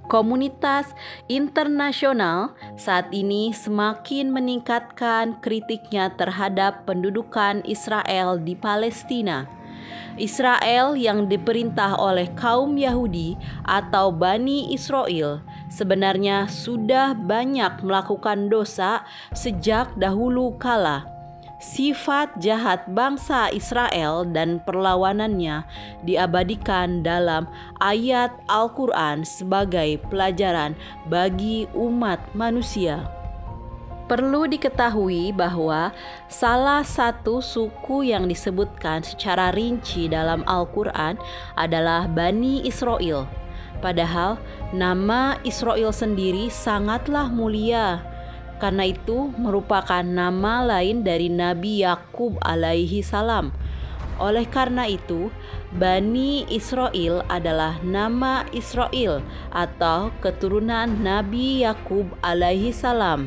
Komunitas internasional saat ini semakin meningkatkan kritiknya terhadap pendudukan Israel di Palestina. Israel yang diperintah oleh kaum Yahudi atau Bani Israel sebenarnya sudah banyak melakukan dosa sejak dahulu kala. Sifat jahat bangsa Israel dan perlawanannya diabadikan dalam ayat Al-Quran sebagai pelajaran bagi umat manusia. Perlu diketahui bahwa salah satu suku yang disebutkan secara rinci dalam Al-Quran adalah Bani Israel. Padahal nama Israel sendiri sangatlah mulia. Karena itu merupakan nama lain dari Nabi Yakub alaihi salam. Oleh karena itu, Bani Israel adalah nama Israel atau keturunan Nabi Yakub alaihi salam.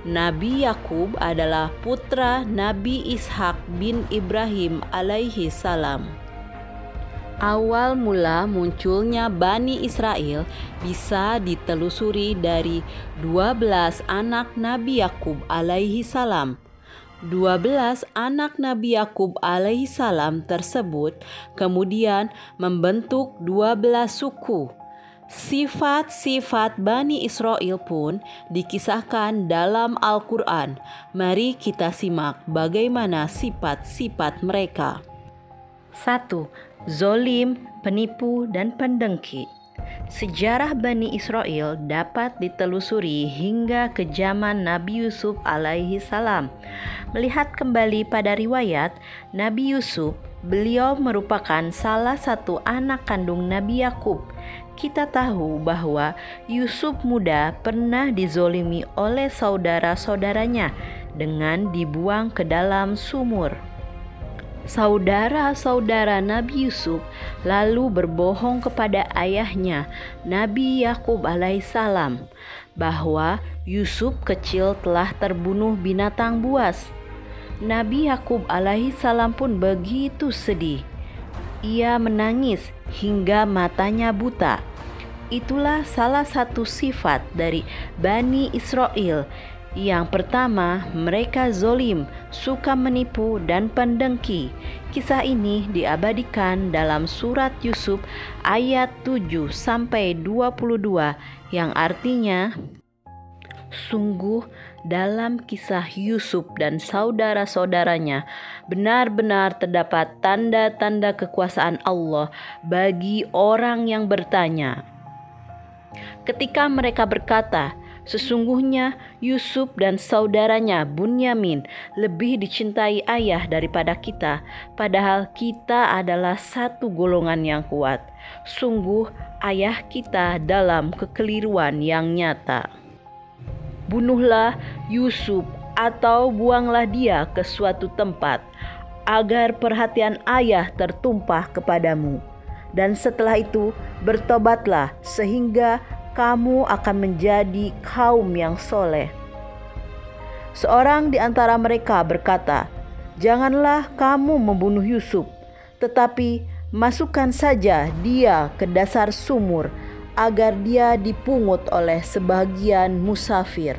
Nabi Yakub adalah putra Nabi Ishak bin Ibrahim alaihi salam. Awal mula munculnya Bani Israel bisa ditelusuri dari 12 anak Nabi Yakub alaihi salam. 12 anak Nabi Yakub alaihi salam tersebut kemudian membentuk 12 suku. Sifat-sifat Bani Israel pun dikisahkan dalam Al-Quran. Mari kita simak bagaimana sifat-sifat mereka. 1. Zolim, penipu, dan pendengki. Sejarah Bani Israel dapat ditelusuri hingga ke zaman Nabi Yusuf alaihi salam. Melihat kembali pada riwayat Nabi Yusuf, beliau merupakan salah satu anak kandung Nabi Yakub. Kita tahu bahwa Yusuf muda pernah dizolimi oleh saudara-saudaranya dengan dibuang ke dalam sumur. Saudara-saudara Nabi Yusuf lalu berbohong kepada ayahnya Nabi Yakub alaihissalam bahwa Yusuf kecil telah terbunuh binatang buas. Nabi Yakub alaihissalam pun begitu sedih. Ia menangis hingga matanya buta. Itulah salah satu sifat dari Bani Israel. Yang pertama, mereka zolim, suka menipu, dan pendengki. Kisah ini diabadikan dalam surat Yusuf ayat 7-22 yang artinya, sungguh dalam kisah Yusuf dan saudara-saudaranya benar-benar terdapat tanda-tanda kekuasaan Allah bagi orang yang bertanya. Ketika mereka berkata, sesungguhnya Yusuf dan saudaranya Bunyamin lebih dicintai ayah daripada kita, padahal kita adalah satu golongan yang kuat. Sungguh ayah kita dalam kekeliruan yang nyata. Bunuhlah Yusuf atau buanglah dia ke suatu tempat, agar perhatian ayah tertumpah kepadamu. Dan setelah itu bertobatlah sehingga kamu akan menjadi kaum yang soleh. Seorang di antara mereka berkata, janganlah kamu membunuh Yusuf, tetapi masukkan saja dia ke dasar sumur, agar dia dipungut oleh sebagian musafir,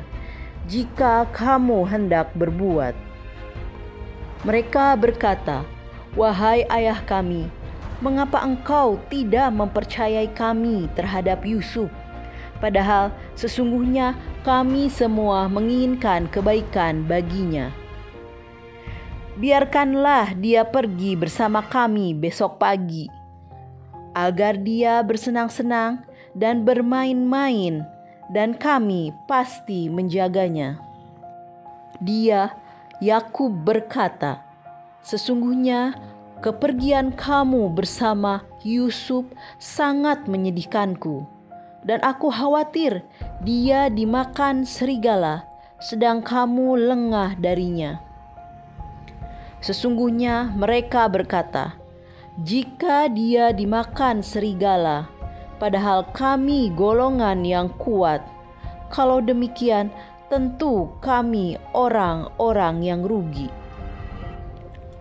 jika kamu hendak berbuat. Mereka berkata, wahai ayah kami, mengapa engkau tidak mempercayai kami terhadap Yusuf? Padahal sesungguhnya kami semua menginginkan kebaikan baginya. Biarkanlah dia pergi bersama kami besok pagi, agar dia bersenang-senang dan bermain-main, dan kami pasti menjaganya. Dia, Yakub, berkata, sesungguhnya kepergian kamu bersama Yusuf sangat menyedihkanku. Dan aku khawatir dia dimakan serigala, sedang kamu lengah darinya. Sesungguhnya mereka berkata, jika dia dimakan serigala, padahal kami golongan yang kuat, kalau demikian tentu kami orang-orang yang rugi.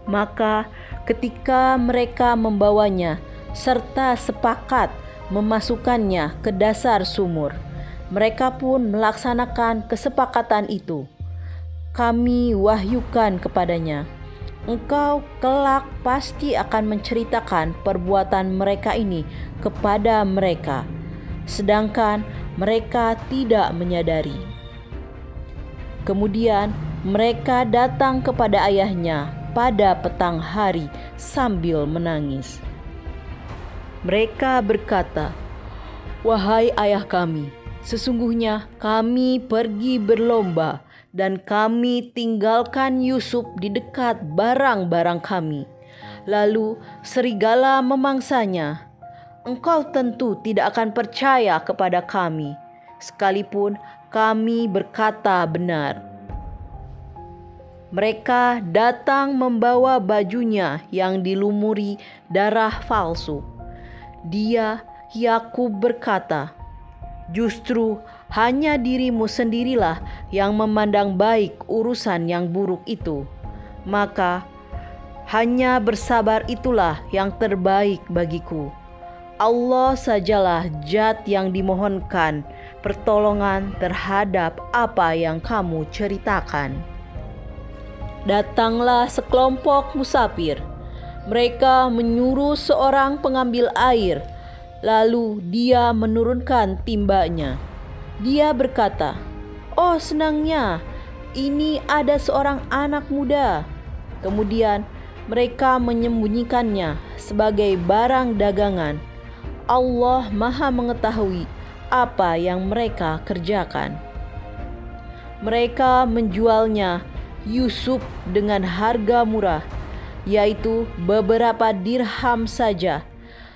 Maka ketika mereka membawanya serta sepakat memasukkannya ke dasar sumur. Mereka pun melaksanakan kesepakatan itu. Kami wahyukan kepadanya, engkau kelak pasti akan menceritakan perbuatan mereka ini kepada mereka, sedangkan mereka tidak menyadari. Kemudian mereka datang kepada ayahnya pada petang hari sambil menangis. Mereka berkata, "Wahai ayah kami, sesungguhnya kami pergi berlomba dan kami tinggalkan Yusuf di dekat barang-barang kami. Lalu serigala memangsanya. Engkau tentu tidak akan percaya kepada kami, sekalipun kami berkata benar." Mereka datang membawa bajunya yang dilumuri darah palsu. Dia, Yakub, berkata, "Justru hanya dirimu sendirilah yang memandang baik urusan yang buruk itu. Maka hanya bersabar itulah yang terbaik bagiku. Allah sajalah zat yang dimohonkan pertolongan terhadap apa yang kamu ceritakan." Datanglah sekelompok musafir. Mereka menyuruh seorang pengambil air, lalu dia menurunkan timbanya. Dia berkata, "Oh senangnya, ini ada seorang anak muda." Kemudian mereka menyembunyikannya sebagai barang dagangan. Allah Maha mengetahui apa yang mereka kerjakan. Mereka menjualnya Yusuf dengan harga murah, yaitu beberapa dirham saja,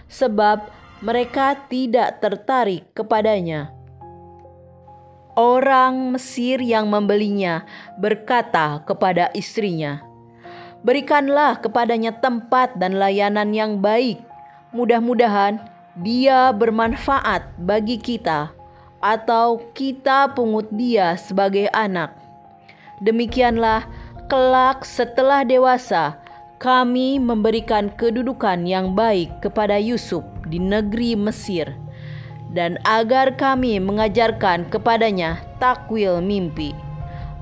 sebab mereka tidak tertarik kepadanya. Orang Mesir yang membelinya berkata kepada istrinya, "Berikanlah kepadanya tempat dan layanan yang baik. Mudah-mudahan dia bermanfaat bagi kita, atau kita pungut dia sebagai anak. Demikianlah kelak setelah dewasa kami memberikan kedudukan yang baik kepada Yusuf di negeri Mesir, dan agar kami mengajarkan kepadanya takwil mimpi.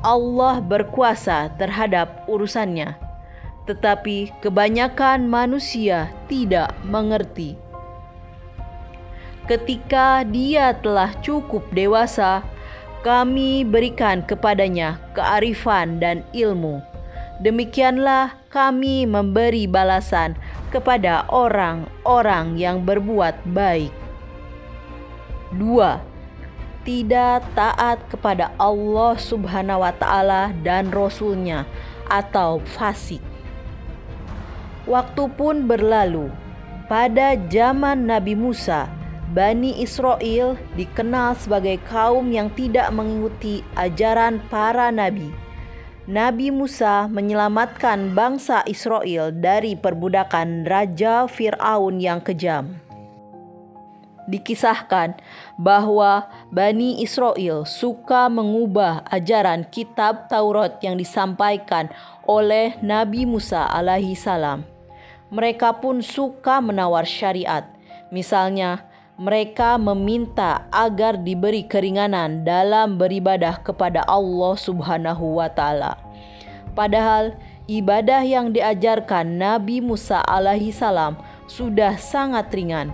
Allah berkuasa terhadap urusannya, tetapi kebanyakan manusia tidak mengerti." Ketika dia telah cukup dewasa, kami berikan kepadanya kearifan dan ilmu. Demikianlah kami memberi balasan kepada orang-orang yang berbuat baik. 2. Tidak taat kepada Allah Subhanahu wa Ta'ala dan Rasul-Nya atau fasik. Waktu pun berlalu. Pada zaman Nabi Musa, Bani Israel dikenal sebagai kaum yang tidak mengikuti ajaran para nabi. Nabi Musa menyelamatkan bangsa Israel dari perbudakan Raja Fir'aun yang kejam. Dikisahkan bahwa Bani Israel suka mengubah ajaran kitab Taurat yang disampaikan oleh Nabi Musa alaihi salam. Mereka pun suka menawar syariat. Misalnya, mereka meminta agar diberi keringanan dalam beribadah kepada Allah Subhanahu wa Ta'ala. Padahal ibadah yang diajarkan Nabi Musa alaihi salam sudah sangat ringan.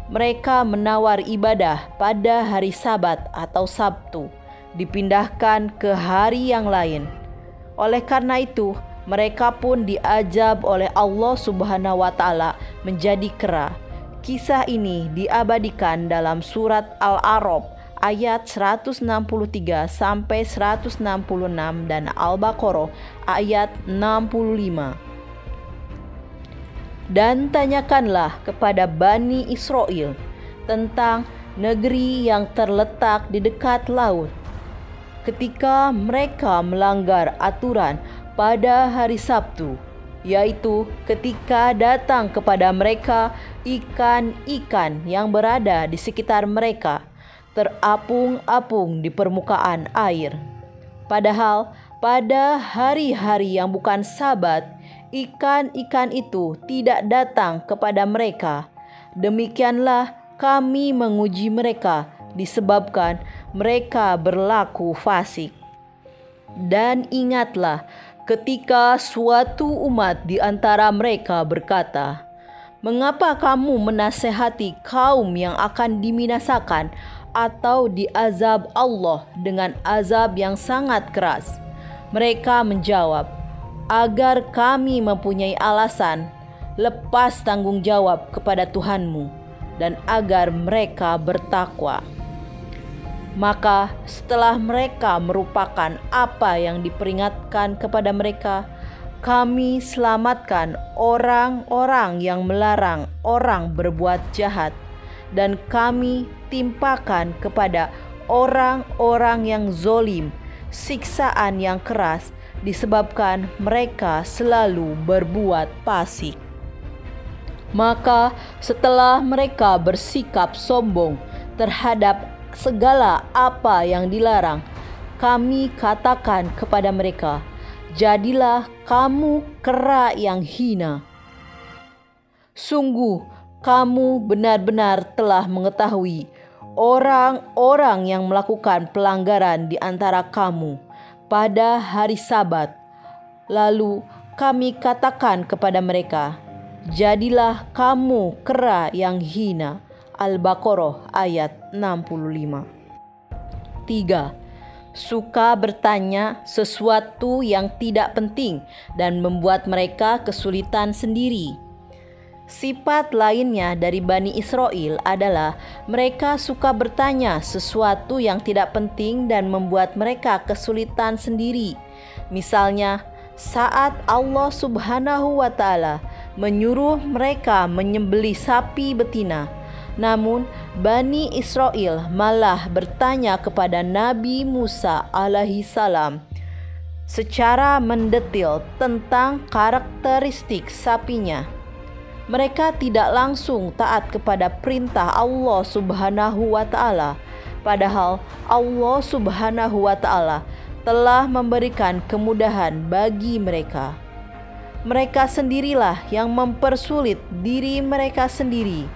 Mereka menawar ibadah pada hari Sabat atau Sabtu, dipindahkan ke hari yang lain. Oleh karena itu, mereka pun diajab oleh Allah Subhanahu wa Ta'ala menjadi kera. Kisah ini diabadikan dalam surat Al-A'raf ayat 163 sampai 166 dan Al-Baqarah ayat 65. Dan tanyakanlah kepada Bani Israel tentang negeri yang terletak di dekat laut. Ketika mereka melanggar aturan pada hari Sabtu, yaitu ketika datang kepada mereka ikan-ikan yang berada di sekitar mereka, terapung-apung di permukaan air. Padahal pada hari-hari yang bukan Sabat, ikan-ikan itu tidak datang kepada mereka. Demikianlah kami menguji mereka disebabkan mereka berlaku fasik. Dan ingatlah ketika suatu umat di antara mereka berkata, "Mengapa kamu menasehati kaum yang akan diminasakan atau diazab Allah dengan azab yang sangat keras?" Mereka menjawab, "Agar kami mempunyai alasan lepas tanggung jawab kepada Tuhanmu dan agar mereka bertakwa." Maka setelah mereka merupakan apa yang diperingatkan kepada mereka, kami selamatkan orang-orang yang melarang orang berbuat jahat, dan kami timpakan kepada orang-orang yang zolim siksaan yang keras disebabkan mereka selalu berbuat fasik. Maka setelah mereka bersikap sombong terhadap segala apa yang dilarang, kami katakan kepada mereka, "Jadilah kamu kera yang hina. Sungguh kamu benar-benar telah mengetahui orang-orang yang melakukan pelanggaran di antara kamu pada hari Sabat. Lalu kami katakan kepada mereka, jadilah kamu kera yang hina." Al-Baqarah ayat 65. 3. Suka bertanya sesuatu yang tidak penting dan membuat mereka kesulitan sendiri. Sifat lainnya dari Bani Israel adalah mereka suka bertanya sesuatu yang tidak penting dan membuat mereka kesulitan sendiri. Misalnya, saat Allah Subhanahu wa Ta'ala menyuruh mereka menyembelih sapi betina, namun Bani Israel malah bertanya kepada Nabi Musa alaihi salam secara mendetil tentang karakteristik sapinya. Mereka tidak langsung taat kepada perintah Allah Subhanahu wa Ta'ala, padahal Allah Subhanahu wa Ta'ala telah memberikan kemudahan bagi mereka. Mereka sendirilah yang mempersulit diri mereka sendiri.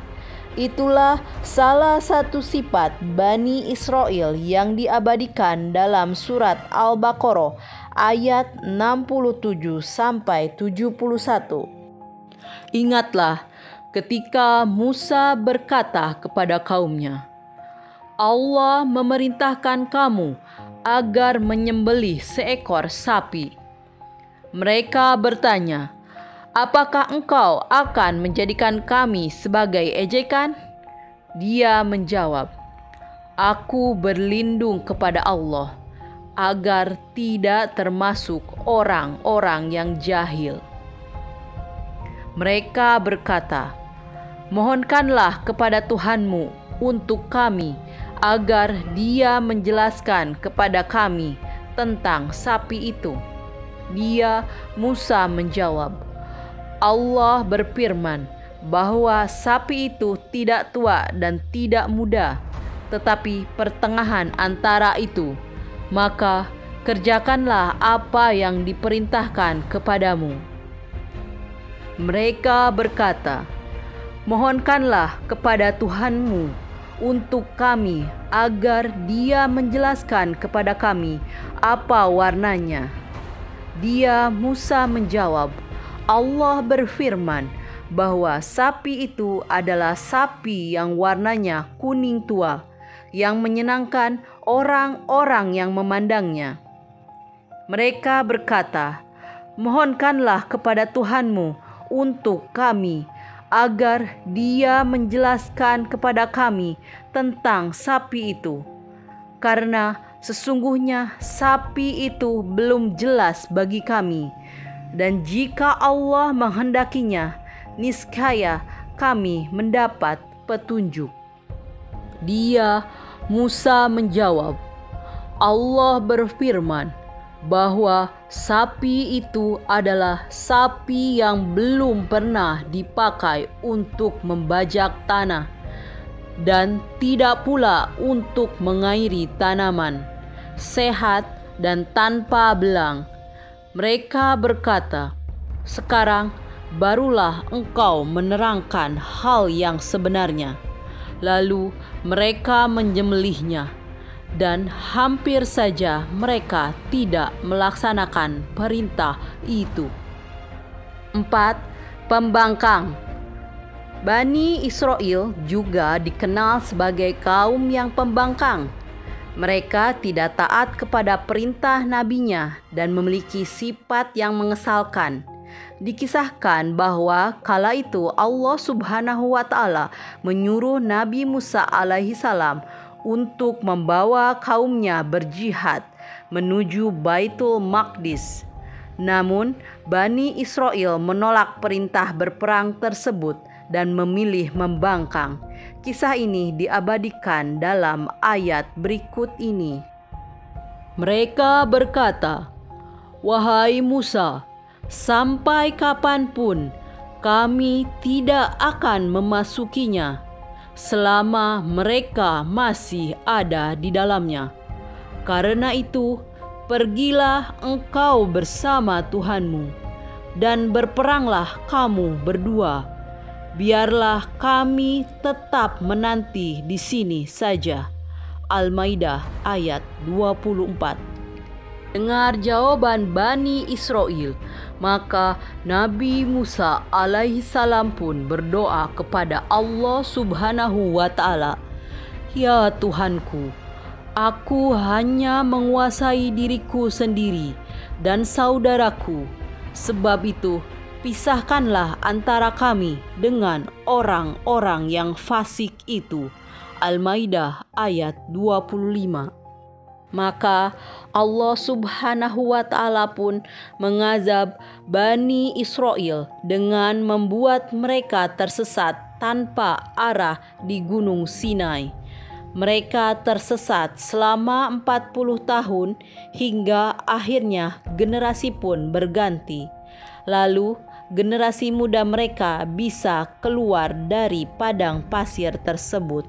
Itulah salah satu sifat Bani Israel yang diabadikan dalam surat Al-Baqarah ayat 67-71. Ingatlah ketika Musa berkata kepada kaumnya, "Allah memerintahkan kamu agar menyembelih seekor sapi." Mereka bertanya, "Apakah engkau akan menjadikan kami sebagai ejekan?" Dia menjawab, "Aku berlindung kepada Allah agar tidak termasuk orang-orang yang jahil." Mereka berkata, "Mohonkanlah kepada Tuhanmu untuk kami agar Dia menjelaskan kepada kami tentang sapi itu." Musa menjawab, "Allah berfirman bahwa sapi itu tidak tua dan tidak muda, tetapi pertengahan antara itu. Maka kerjakanlah apa yang diperintahkan kepadamu." Mereka berkata, "Mohonkanlah kepada Tuhanmu untuk kami agar Dia menjelaskan kepada kami apa warnanya." Musa menjawab, "Allah berfirman bahwa sapi itu adalah sapi yang warnanya kuning tua, yang menyenangkan orang-orang yang memandangnya." Mereka berkata, "Mohonkanlah kepada Tuhanmu untuk kami agar Dia menjelaskan kepada kami tentang sapi itu, karena sesungguhnya sapi itu belum jelas bagi kami, dan jika Allah menghendakinya, niscaya kami mendapat petunjuk." Musa menjawab, "Allah berfirman bahwa sapi itu adalah sapi yang belum pernah dipakai untuk membajak tanah dan tidak pula untuk mengairi tanaman, sehat dan tanpa belang." Mereka berkata, "Sekarang barulah engkau menerangkan hal yang sebenarnya." Lalu mereka menyembelihnya, dan hampir saja mereka tidak melaksanakan perintah itu. 4. Pembangkang. Bani Israel juga dikenal sebagai kaum yang pembangkang. Mereka tidak taat kepada perintah nabinya dan memiliki sifat yang mengesalkan. Dikisahkan bahwa kala itu Allah Subhanahu wa Ta'ala menyuruh Nabi Musa alaihi salam untuk membawa kaumnya berjihad menuju Baitul Maqdis. Namun, Bani Israel menolak perintah berperang tersebut dan memilih membangkang. Kisah ini diabadikan dalam ayat berikut ini. Mereka berkata, "Wahai Musa, sampai kapanpun kami tidak akan memasukinya selama mereka masih ada di dalamnya. Karena itu, pergilah engkau bersama Tuhanmu dan berperanglah kamu berdua. Biarlah kami tetap menanti di sini saja." Al-Maidah ayat 24. Dengar jawaban Bani Israel, maka Nabi Musa alaihi salam pun berdoa kepada Allah Subhanahu wa Ta'ala, "Ya Tuhanku, aku hanya menguasai diriku sendiri dan saudaraku. Sebab itu, pisahkanlah antara kami dengan orang-orang yang fasik itu." Al-Maidah ayat 25. Maka Allah Subhanahu wa Ta'ala pun mengazab Bani Israel dengan membuat mereka tersesat tanpa arah di Gunung Sinai. Mereka tersesat selama 40 tahun hingga akhirnya generasi pun berganti. Lalu generasi muda mereka bisa keluar dari padang pasir tersebut.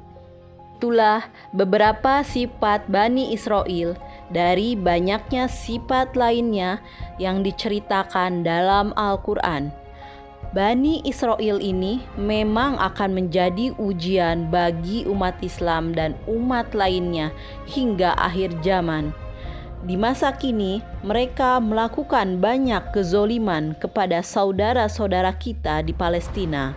Itulah beberapa sifat Bani Israel dari banyaknya sifat lainnya yang diceritakan dalam Al-Quran. Bani Israel ini memang akan menjadi ujian bagi umat Islam dan umat lainnya hingga akhir zaman. Di masa kini, mereka melakukan banyak kezoliman kepada saudara-saudara kita di Palestina.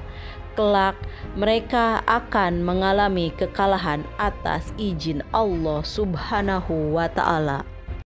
Kelak, mereka akan mengalami kekalahan atas izin Allah Subhanahu wa Ta'ala.